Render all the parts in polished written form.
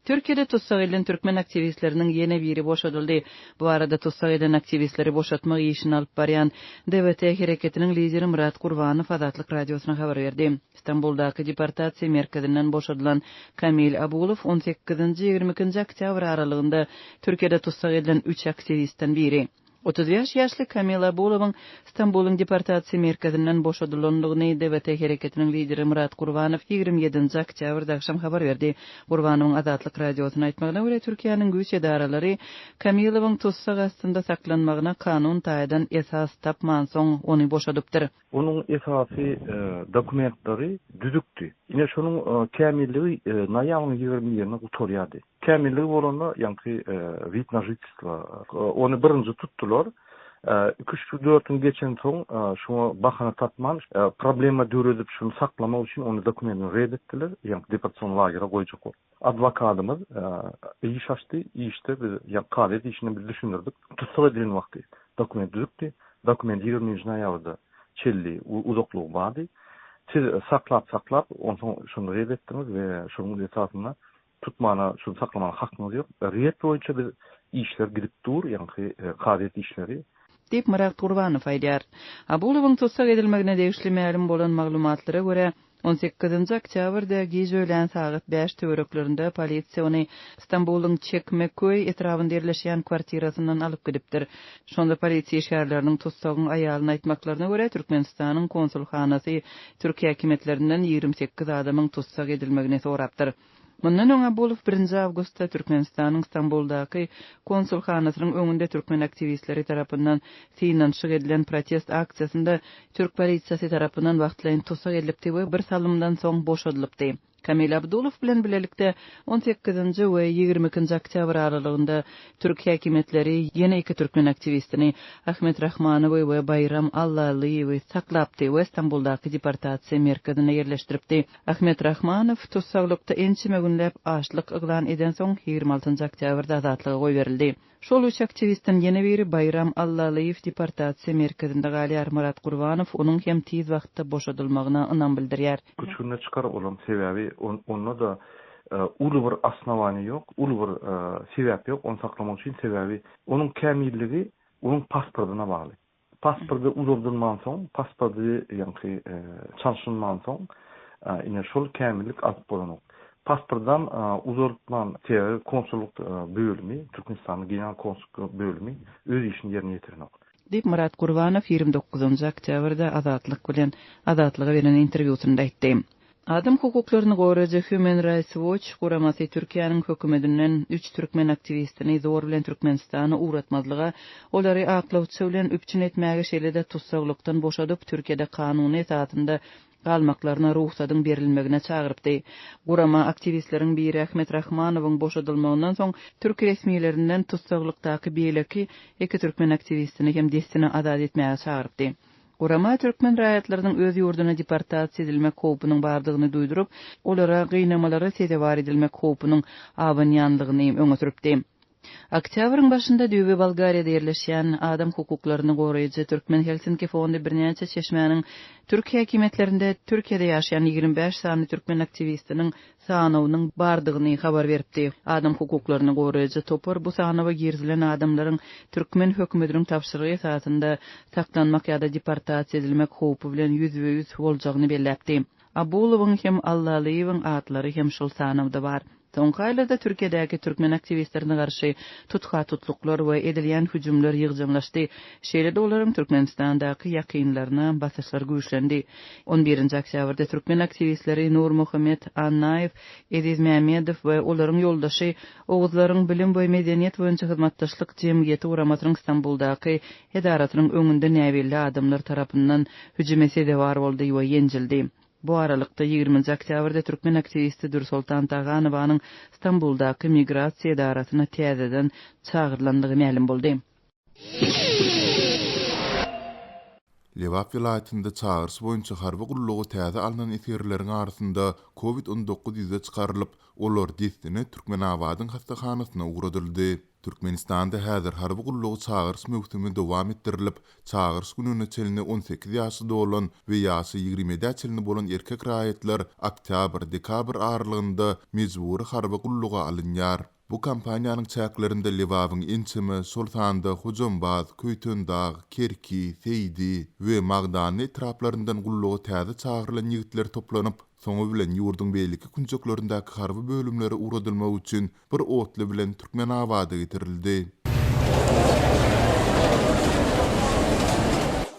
Türkiýede tutsak edilen türkmen aktivistleriniň ýene biri boşadyldy. Bu arada tutsak edilen aktivistleri boşatmak işini alyp barýan DBT hereketiniň lideri Murat Gurbanow Azatlyk radiosyna habar berdi. İstanbuldaky deportasiýa merkezinden boşadylan Kamil Abulow 18-20 oktyabr aralygynda Türkiýede tutsak edilen 3 aktivistden biri. 35 ýaşly Kamil Abulowyň İstanbulyň deportasiýa merkezinden boşadylanlygyny DBT hereketiniň lideri Murat Gurbanow 27 oktýabrda akşam habar berdi. Gurbanowyň Azatlyk radiosyna aýtmagyna görä Türkiýanyň güýç edaralary Kamilowyň tutsak astynda saklanmagyna kanun taýdan esas tapman soň ony boşadypdyr. Onun esasy dokumentleri düzükdi. Ine şonuň kämilligi noýabryň 20-ýerine gutorýady. Kämilligi bolanda ýa-ni wid na жительство. Onu birinji tutdular. 3-4 geçen soň şoňa bahana tapman problema döredip şunu saklamak üçin onu dokumentini red etdiler. Ýa-ni deportasiýon lagera goýjak. Adwokatymyz iş açdy, işde biz ýa kadet işini biz düşünürdik. Tutsak edilen wagty dokument düzükdi. Dokument 20 noýabrda çelli uzaklygy bardy. Siz saklap onu şunu red etdiňiz we şonuň esasyna tutmana, şunu saklamana hakyňyz ýok. Red boýunça biz işler gidip dur, ýa-ni kadet işleri Dip Murat Gurbanow aýdýar. Abulowyň tutsak edilmegine degişli ma'lum bolan maglumatlara görä 18 oktýabrda giz öýlen saat 5 töwereklerinde polisiýa ony İstanbulyň Çekmeköy etrafynda ýerleşýän kwartirasyndan alyp gidipdir. Şonda polisiýa şäherleriniň tutsagyň aýalyny aýtmaklaryna görä Türkmenistanyň konsulxanasy Türkiýe häkimetlerinden 28 adamyň tutsak edilmegine sorapdyr. Mundan öňe Abulow 1 awgustda Türkmenistanyň İstanbuldaky konsulxanasynyň öňünde türkmen aktivistleri tarapyndan finanşyk edilen protest aksiýasynda Türk polisiýasy tarapyndan wagtlaýyn tutsak edilipdi we bir salymdan soň boşadylypdy. Kamil Abdulow bilen bilelikde 18-nji we 20-nji oktyabr aralygynda Türkiýe häkimetleri ýene iki türkmen aktivistini Ahmet Rahmanowy we Bayram Allalyýewy saklapdy we İstanbuldaky deportasiýa merkezine ýerleşdiripdi. Ahmet Rahmanow tutsaklykda ençime günläp açlyk yglan eden soň 26-njy oktýabrda azatlyga goýberildi. Şol üç aktivistin ýene biri Bayram Allalyýew deportasiýa merkezinde galýar Murat Gurbanow onuň hem tiz wagtda boşadylmagyna ynam bildirýär. Küçüğüne çıkar olan sebebi onda da ulu bir asnavani yok, ulu bir sebep yok. Onu saklamak için sebebi onun kämilligi onun pasportuna bağlı. Pasportu uzatılman soň, pasportu ýa-ni çalışılman soň, ine şol kämillik alyp bolanok. Pasportdan uzatman konsulluk bölümi, Türkmenistanyň genel konsulluk bölümi öz işini ýerine ýetirmek. Dip Murat Gurbanow 29 oktýabrda Azatlyk bilen Azatlyga beren interwýusynda aýtdy. Adam hukuklaryny goraýjy Human Rights Watch guramasy Türkiýanyň hökümetinden 3 türkmen aktivistini zor bilen Türkmenistany uğratmazlyga, olary aklawçy bilen üpçün etmäge şeýlede tutsaklykdan boşadyp Türkiýede kanuny esasynda galmaklaryna ruhsatyň berilmegine çagyrypdy. Gurama aktivistleriň biri Ahmet Rahmanowyň boşadylmagynyň soň Türk resmiýetlerinden tutsaklykdaky beýleki iki türkmen aktivistini hem destini azat etmäge çagyrypdy. Gurama türkmen raýatlarynyň öz ýurduna deportasiýa edilmek howpunyň bardygyny duýdurup, olara gynamalara sebäp edilmek howpunyň abanýanlygyny öňe süripdi. Oktýabryň başynda Düýbe Bolgariýada ýerleşýän adam hukuklaryny goraýjy Türkmen Helsinki fondy birnäçe çeşmäniň Türkiýe häkimetlerinde Türkiýede ýaşaýan 25 sanly türkmen aktivistiniň sanawynyň bardygyny habar beripdi. Adam hukuklaryny goraýjy topar bu sanawa girzilen adamlaryň türkmen hökümetiniň tapşyrygy esasynda saklanmak ýa-da deportasiýa edilmek howpy bilen %100 boljagyny belläpdi. Abulowyň hem Allalyýewiň atlary hem şol sanawda bar. Soňkaýlarda Türkiýedäki türkmen aktivistlerine garşy tutukluklar we edilýän hüjümler ýygjamlaşdy. Şeýle olaryň Türkmenistandaky ýakynlaryna basyşlar güýçlendi. 11-nji oktýabrda türkmen aktivistleri Nur Muhammed Annaýew, Ediz Mämedow we olaryň ýoldaşy Oguzlaryň bilim we medeniýet boýunça hyzmatdaşlyk jemgyýeti uramatynyň İstanbuldaky edaratynyň öňünde näbilli adamlar tarapyndan hüjüm esede bar boldy we ýenjildi. Bu aralykda 20 oktýabrda türkmen aktivisti Dursultan Taganowanyň İstanbuldaky migrasiýa edaratyna täzeden çagyrlandygy ma'lum boldy. Lewap vilayetinde çağırış boýunça harby gullugy täze alynan eserleriň arasynda COVID-19 ýüze çykarylyp, olar destini Türkmenabadyň hastahanasyna uğradyldy. Türkmenistanda häzir harby gullugy çağırs mewsumi dowam etdirilip, çağırs gününe çelini 18 ýaşy bolan we ýaşy 20 çelini bolan erkek raýatlar oktyabr-dekabr aralygynda mejburi harby gulluga alynýar. Bu kampaniýanyň çäklerinde Liwawyň inçimi, Sultanda, Hujambaz, Köýtendağ, Kerki, Seydi we Magdany etraplaryndan gullugy täze çağırılan ýigitler toplanyp, soňu bilen ýurdun beýleki kunçaklaryndaky harby bölümleri uradylmak üçin bir otly bilen Türkmenabada getirildi.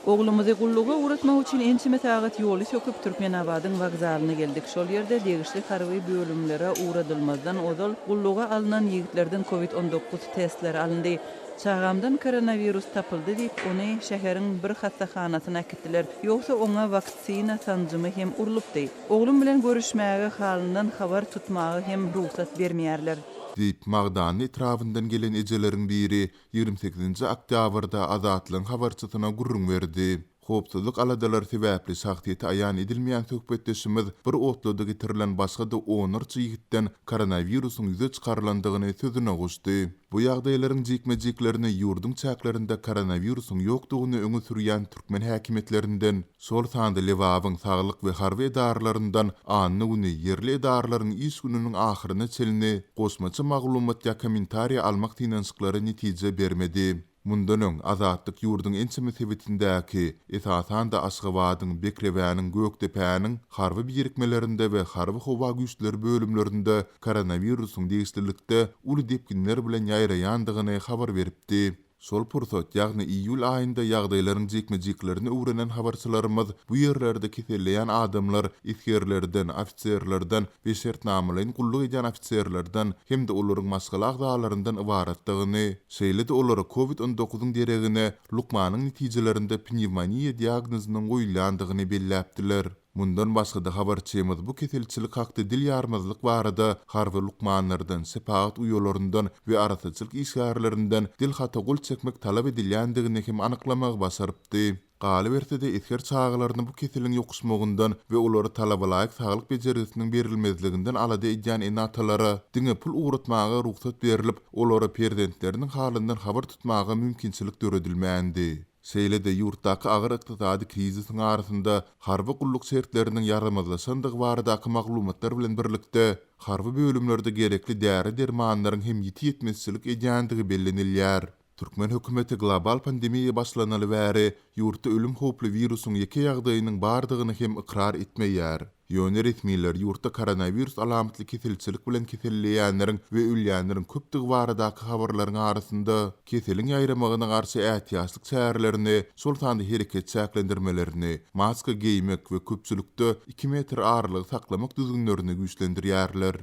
Oglumuzy gulluga uratmak üçin ençi mesagat ýoly söküp Türkmenabadyň wagzalyna geldik. Şol ýerde degişli harby bölümlere uradylmazdan ozal gulluga alynan ýigitlerden COVID-19 testleri alındy. Çağamdan koronavirus tapyldy diýip ony şäheriň bir hastahanasyna akitdiler. Ýogsa oňa waksina sanjymy hem urulupdy. Oglum bilen görüşmäge halyndan habar tutmagy hem ruhsat bermeýärler. Diýip Magdany etrafyndan gelen ejelerin biri 28 oktýabrda Azatlyň habarçysyna gurrun berdi. Hopsuzlyk aladalar sebäpli sagtyety aýan edilmeýän söhbetdeşimiz bir otluda getirilen başga da 10 ýigitden koronawirusyň ýüze çykarlandygyny sözüne goşdy. Bu ýagdaýlaryň jikmejiklerini ýurdun çäklerinde koronawirusyň ýokdugyny öňe sürýän türkmen häkimetlerinden, sol sanda Liwawyň saglyk we harby edarlaryndan anny güni ýerli edarlaryň iş gününiň ahyryna çelini goşmaçy maglumat ýa kommentariýa almak tinançyklary netije bermedi. Mundan öň Azatlyk ýurdun ençimi sebetindäki esasan da Aşgabatyň, Bekrebäniň, Gökdepäniň harby birikmelerinde we harby howa güýçleri bölümlerinde koronawirusyň degişlilikde uly depkinler bilen ýaýraýandygyny habar beripdi. Sol pursat, ýagny iýul aýynda ýagdaýlaryň jekmejiklerini öwrenen habarçylarymyz bu ýerlerde keselleýän adamlar, iskerlerden, ofitserlerden we şertnamalaryň gulluk edýän ofitserlerden hem de olaryň maskaly agdalaryndan ibaratdygyny, şeýle-de olara COVID-19 deregine lukmanyň netijelerinde pnevmoniýa diagnozynyň goýulandygyny belläpdiler. Mundan başga da habarçymyz bu keselçilik hakda dil ýarmazlyk barada harby lukmanlardan, sepagat uýalaryndan we arasaçylyk işgärlerinden dil hata gol çekmek talap edilýändigini hem anyklamak basarypdy. Galy berse-de esker çağlaryny bu keseliň ýokuşmagyndan we olary talabalaýyk saglyk bejerisiniň berilmezliginden alady edýän enatalara diňe pul uğratmaga ruhsat berilip, olary prezidentleriniň halyndan habar tutmaga mümkinçilik döredilmändi. Şeýle-de ýurtdaky agyr ykdysady krizisiň arasynda harby gulluk şertleriniň ýaramazlaşandygy baradaky maglumatlar bilen birlikde harby bölümlerde gerekli däri dermanlaryň hem ýetmezçilik edýändigi bellenilýär. Türkmen hökümeti global pandemiýa başlanaly bäri ýurtda ölüm hoply wirusyň ýeke ýagdaýynyň bardygyny hem ikrar etmeýär. Ýöne resmiler ýurtda koronavirus alamatly keselçilik bilen keselleýänleriň we ölýänleriň köpdigi baradaky habarlaryň arasynda keseliň ýaýramagyna garşy ähtiýaçlyk çärelerini, şol sanda hereket çäklendirmelerini, maska giymek we köpçülükde 2 metr aralyk saklamak düzgünlerini güýçlendirýärler.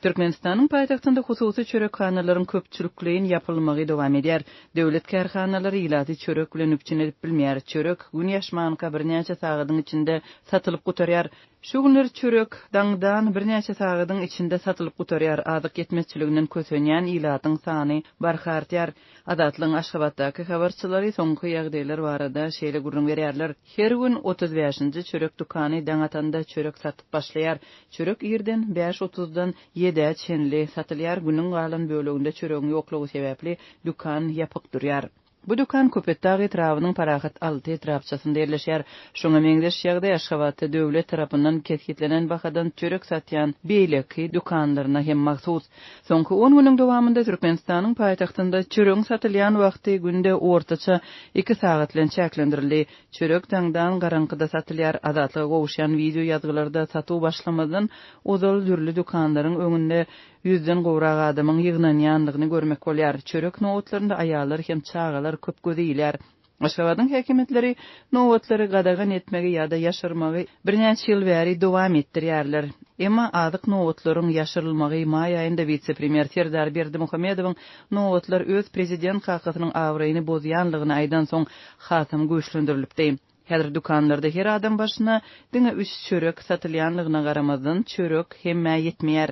Türkmenistanyň paýtagtynda hususy çörekhanalylaryň köpçülikligiň ýapylmagy dowam edýär. Döwlet kärhanalary ilaty çörek bilen üpçün edip bilmeýär. Çörek gün ýaşmanka birnäçe sagadyň içinde satylyp gutarýar. Şu günler çörek daňdan birnäçe sagadyň içinde satylyp gutarýar. Azyk ýetmezçiliginden kösenýän ilatyň sany barhartýar. Azatlyň Aşgabatdaky habarçylary soňky ýagdaýlar barada şeýle gurrun berýärler. Her gün 35-nji çörek dukany daňatanda çörek satyp başlaýar. Çörek ýerden 5:30-dan 7-e çenli satylýar. Günüň galan böleginde çöregiň ýoklugy sebäpli dukan ýapyk durýar. Bu dukan Köpetdağ etrawynyň parahat 6 etrapçasynda ýerleşýär. Şoňa meňzeş ýagdaý Aşgabatda döwlet tarapyndan ketgitlenen bahadan çörek satýan beýleki dukanlaryna hem mahsus. Soňky 10 güniň dowamında Türkmenistanyň paýtagtynda çörek satylýan wagty günde ortaça 2 sagat bilen çäklendirildi. Çörek taňdan garankyda satylýar. Azatlyga gowuşan video ýazgylarda satuw başlamadan ozal dürli dukanlaryň öňünde 100den gowrak adamyň ýygnanýandygyny görmek bolýar. Çörek nowatlarynda aýallar hem çağalar köp gözeýler. Aşgabatyň häkimetleri nowatlary gadagan etmegi ýa-da ýaşyrmagy birnäçe ýyl bäri dowam etdirýärler. Emma azyk nowatlaryň ýaşyrylmagy maý aýynda vice-premier Serdar Berdimuhammedowyň nowatlar öz prezident hakatynyň awraýyny bozýanlygyny aýdan soň hatam güýçlendirilipdi. Häzir dukanlarda her adam başyna diňe 3 çörek satylýanlygyna garamazdan çörek hemme ýetmeýär.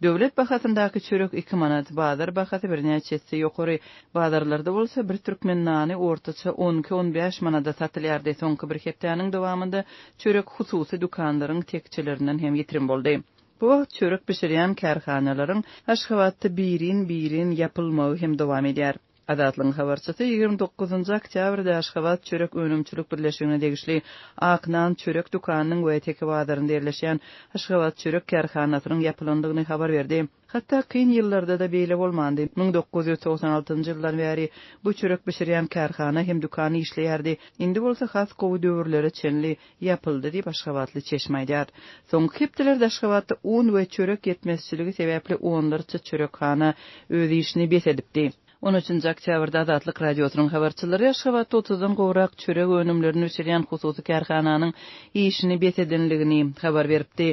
Döwlet bahasyndaky çörek 2 manat, bazar bahasy birnäçesi ýokary. Bazarlarda bolsa bir türkmen nany ortaça 10-15 manada satylýar. Soňky bir hepdeniň dowamında çörek hususy dukanlaryň tekçilerinden hem ýetirim boldy. Bu wagt çörek pişirýän kärhanalaryň Aşgabatda birin yapylmagy hem dowam edýär. Adatlyň habarçysy 29-njy oktýabrda Aşgabat çörek önümçilik birleşigine degişli Aknan çörek dukanynyň we teki bazarynda ýerleşýän Aşgabat çörek kärhanasynyň yapylandygyny habar berdi. Hatda kyn ýyllarda da beýle bolmandy. 1996-njy ýyldan bäri bu çörek pişirýän kärhana hem dukany işleýärdi. Indi bolsa has gowy döwürleri çenli yapyldy diýip Aşgabatly çeşme aýdýar. Soňky hepdelerde Aşgabatda un we çörek ýetmezçiligi sebäpli onlarça çörekhana öz işini besedipdi. 13-nji oktýabrda Adatlyk radiosynyň habarçylary Aşgabatda 30-dan gowrak çörek önümlerini pişirýän hususy kärhananyň işini besedenligini habar beripdi.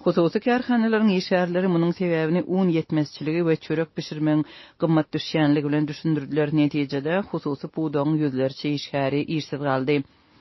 Hususy kärhanalaryň işgärleri munyň sebäbini un ýetmezçiligi we çörek pişirmeň gymmat düşýänligi bilen düşündirdiler. Netijede hususy buğdaň ýüzlerçe işgäri işsiz galdy.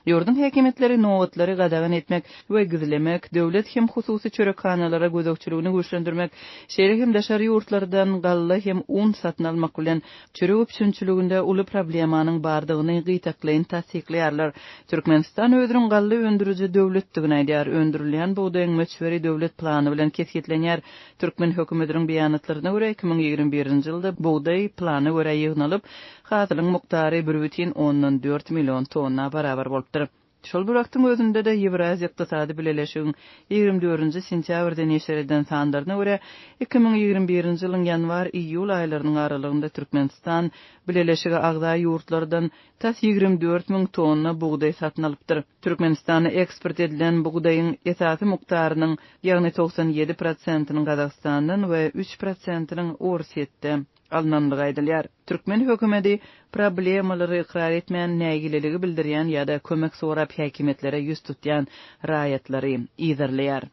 Ýurdun häkimetleri nowatlary gadagan etmek we gizlemek, döwlet hem hususy çörekhanalara gözekçiligini güýçlendirmek, şehir hem daşary ýurtlardan galla hem un satyn almak bilen çörek öpüşünçiliginde uly problemanyň bardygyny gytaklaýyn tasdikleýärler. Türkmenistan özüniň galla öndürüji döwletdigini aýdýar. Öndürilýän buğdaýyň meçberi döwlet plany bilen kesgitlenýär. Türkmen hökümetiniň beýanatlaryna görä 2021-nji ýylda buğdaý plany görä ýygnalyp, hazyryň muktary 1,4 million tonna barabar bolupdyr. Şol bir wagtyň özünde de Ýewraziýa ykdysady birleşigiň 24-nji sentýabrda neşer edilen sandaryna görä 2021-nji ýylyň ýanwar-iýul aýlarynyň aralygynda Türkmenistan birleşigi agza ýurtlardan tas 24 000 tonna buğdaý satyn alypdyr. Türkmenistana eksport edilen buğdaýyň esasy muktarynyň ýagny 97%-nyň Gazagstandan we 3%-nyň Orsetde alınanlygy aýdylýar. Türkmen hökümeti problemalary ikrar etmeýän nägileligi bildirýän ýa-da kömek sorap häkimetlere ýüz tutýan raýatlary ýerleýär.